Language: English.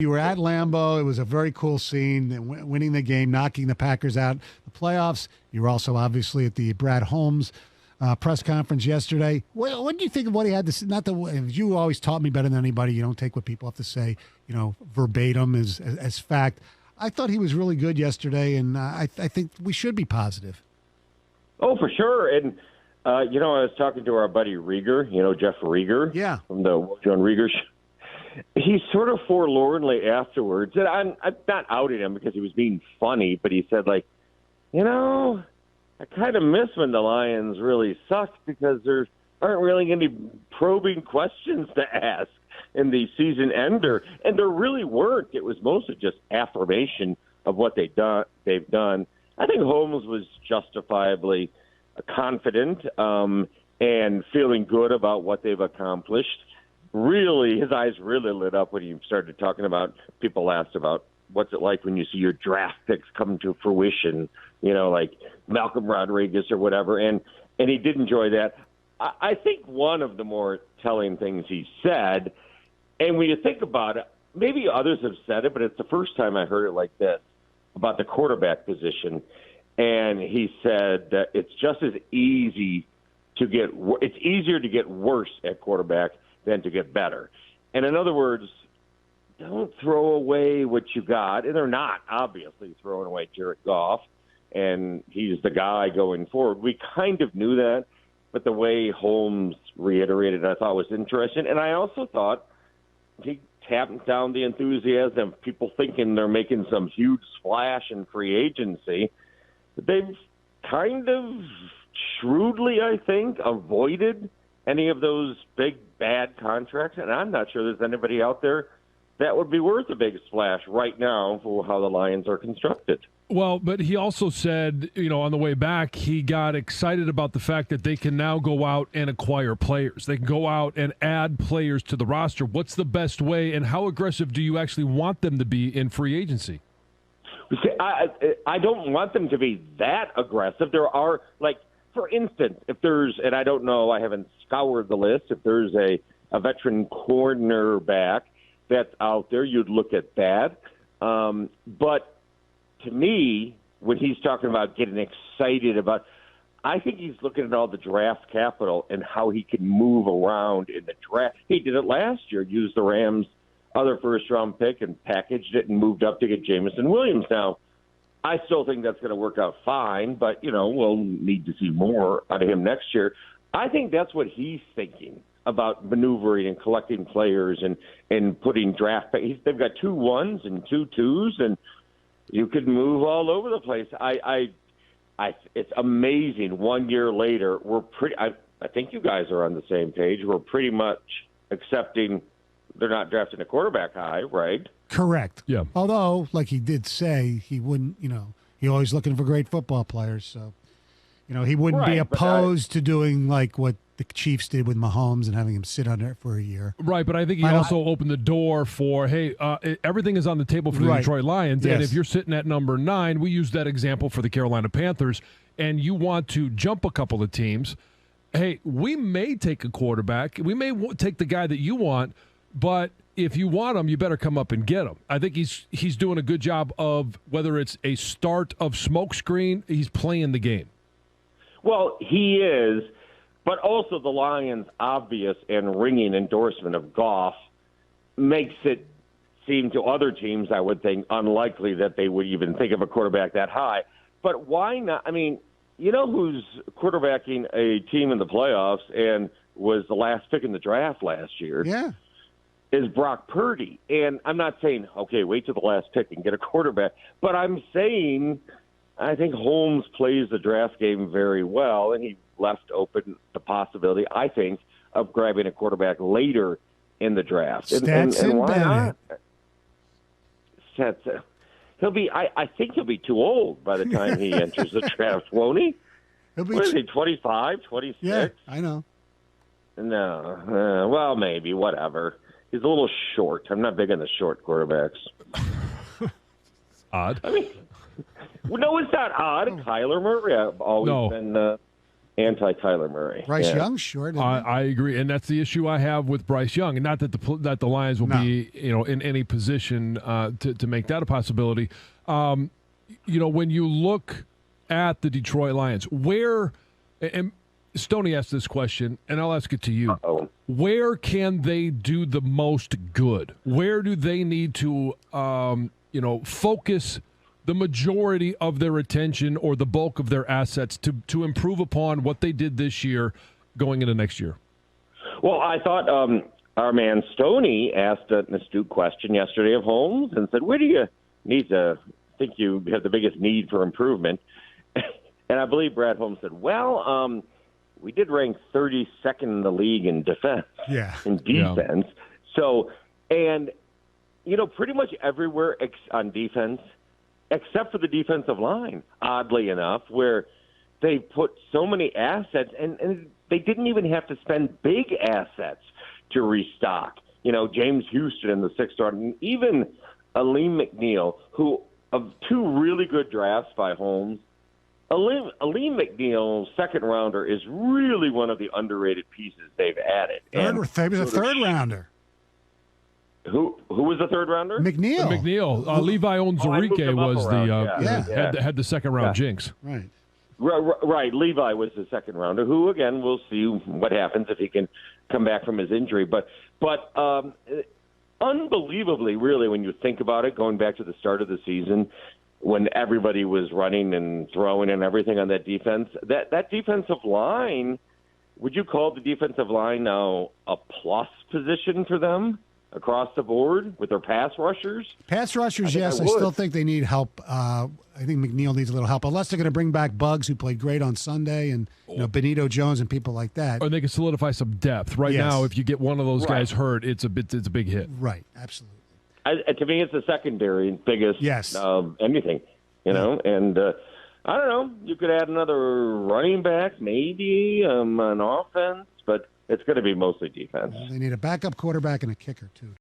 You were at Lambeau. It was a very cool scene, winning the game, knocking the Packers out the playoffs. You were also obviously at the Brad Holmes press conference yesterday. What do you think of what he had to say? Not that you always taught me better than anybody. You don't take what people have to say, verbatim as fact. I thought he was really good yesterday, and I think we should be positive. Oh, for sure. And, I was talking to our buddy Rieger, Jeff Rieger. Yeah. From the John Rieger show. He sort of forlornly afterwards, and I'm not outing him because he was being funny, but he said, I kind of miss when the Lions really sucked because there aren't really any probing questions to ask in the season ender. And there really weren't. It was mostly just affirmation of what they've done. I think Holmes was justifiably confident and feeling good about what they've accomplished. Really, his eyes really lit up when he started talking about, people asked about what's it like when you see your draft picks come to fruition, like Malcolm Rodriguez or whatever. And he did enjoy that. I think one of the more telling things he said, and when you think about it, maybe others have said it, but it's the first time I heard it like this, about the quarterback position. And he said that it's just as easy it's easier to get worse at quarterback than to get better. And in other words, don't throw away what you got. And they're not obviously throwing away Jared Goff, and he's the guy going forward. We kind of knew that, but the way Holmes reiterated it, I thought was interesting. And I also thought he tapped down the enthusiasm, people thinking they're making some huge splash in free agency. They've kind of shrewdly, I think, avoided any of those big, bad contracts, and I'm not sure there's anybody out there that would be worth a big splash right now for how the Lions are constructed. Well, but he also said, on the way back, he got excited about the fact that they can now go out and acquire players. They can go out and add players to the roster. What's the best way, and how aggressive do you actually want them to be in free agency? See, I don't want them to be that aggressive. There are, for instance, if there's, and I don't know, I haven't scoured the list, if there's a veteran cornerback that's out there, you'd look at that. But to me, when he's talking about getting excited about, I think he's looking at all the draft capital and how he can move around in the draft. He did it last year, used the Rams' other first-round pick and packaged it and moved up to get Jameson Williams. Now, I still think that's going to work out fine, but, we'll need to see more out of him next year. I think that's what he's thinking about, maneuvering and collecting players and putting draft picks. They've got 2 1s and 2 2s, and you could move all over the place. It's amazing. 1 year later, I think you guys are on the same page. We're pretty much accepting they're not drafting a quarterback high, right? Correct. Yeah. Although, like he did say, he wouldn't, he's always looking for great football players. So, he wouldn't be opposed to doing like what the Chiefs did with Mahomes and having him sit on it for a year. Right, but I think he also opened the door for, hey, everything is on the table for the Detroit Lions. Yes. And if you're sitting at number 9, we use that example for the Carolina Panthers, and you want to jump a couple of teams, hey, we may take a quarterback. We may take the guy that you want, but if you want him, you better come up and get him. I think he's doing a good job of, whether it's a start of smokescreen, he's playing the game. Well, he is, but also the Lions' obvious and ringing endorsement of Goff makes it seem to other teams, I would think, unlikely that they would even think of a quarterback that high. But why not? I mean, who's quarterbacking a team in the playoffs and was the last pick in the draft last year? Yeah. Is Brock Purdy. And I'm not saying, okay, wait till the last pick and get a quarterback, but I'm saying I think Holmes plays the draft game very well, and he left open the possibility, I think, of grabbing a quarterback later in the draft. And why not? He'll be. I think he'll be too old by the time he enters the draft, won't he? What is he, 25, 26? Yeah, I know. No. Well, maybe, whatever. He's a little short. I'm not big on the short quarterbacks. Odd. I mean, no, it's not odd. Kyler Murray, I've always been anti-Kyler Murray. Bryce Young's short. I agree, and that's the issue I have with Bryce Young, and not that the Lions will be in any position to make that a possibility. When you look at the Detroit Lions, where and Stoney asked this question, and I'll ask it to you. Uh-oh. Where can they do the most good? Where do they need to focus the majority of their attention or the bulk of their assets to improve upon what they did this year going into next year? Well, I thought our man Stoney asked an astute question yesterday of Holmes and said, where do you think you have the biggest need for improvement? And I believe Brad Holmes said, well, we did rank 32nd in the league in defense. Yeah. In defense. Yeah. So, and, pretty much everywhere on defense, except for the defensive line, oddly enough, where they put so many assets, and they didn't even have to spend big assets to restock. James Houston in the 6th round, and even Aleem McNeil, who of 2 really good drafts by Holmes. Aleem McNeil, 2nd rounder, is really one of the underrated pieces they've added. He was a 3rd rounder. Who was the 3rd rounder? McNeil. Levi Onwuzurike was had the 2nd round jinx. Right. Right. Levi was the 2nd rounder, who, again, we'll see what happens if he can come back from his injury. But unbelievably, really, when you think about it, going back to the start of the season, when everybody was running and throwing and everything on that defense, that defensive line, would you call the defensive line now a plus position for them across the board with their pass rushers? Pass rushers, yes. I still think they need help. I think McNeil needs a little help, unless they're going to bring back Buggs, who played great on Sunday, and Benito Jones and people like that. Or they can solidify some depth. Right now, if you get one of those guys hurt, it's a big hit. Right, absolutely. To me, it's the secondary biggest anything, and I don't know. You could add another running back, maybe on offense, but it's going to be mostly defense. They need a backup quarterback and a kicker, too.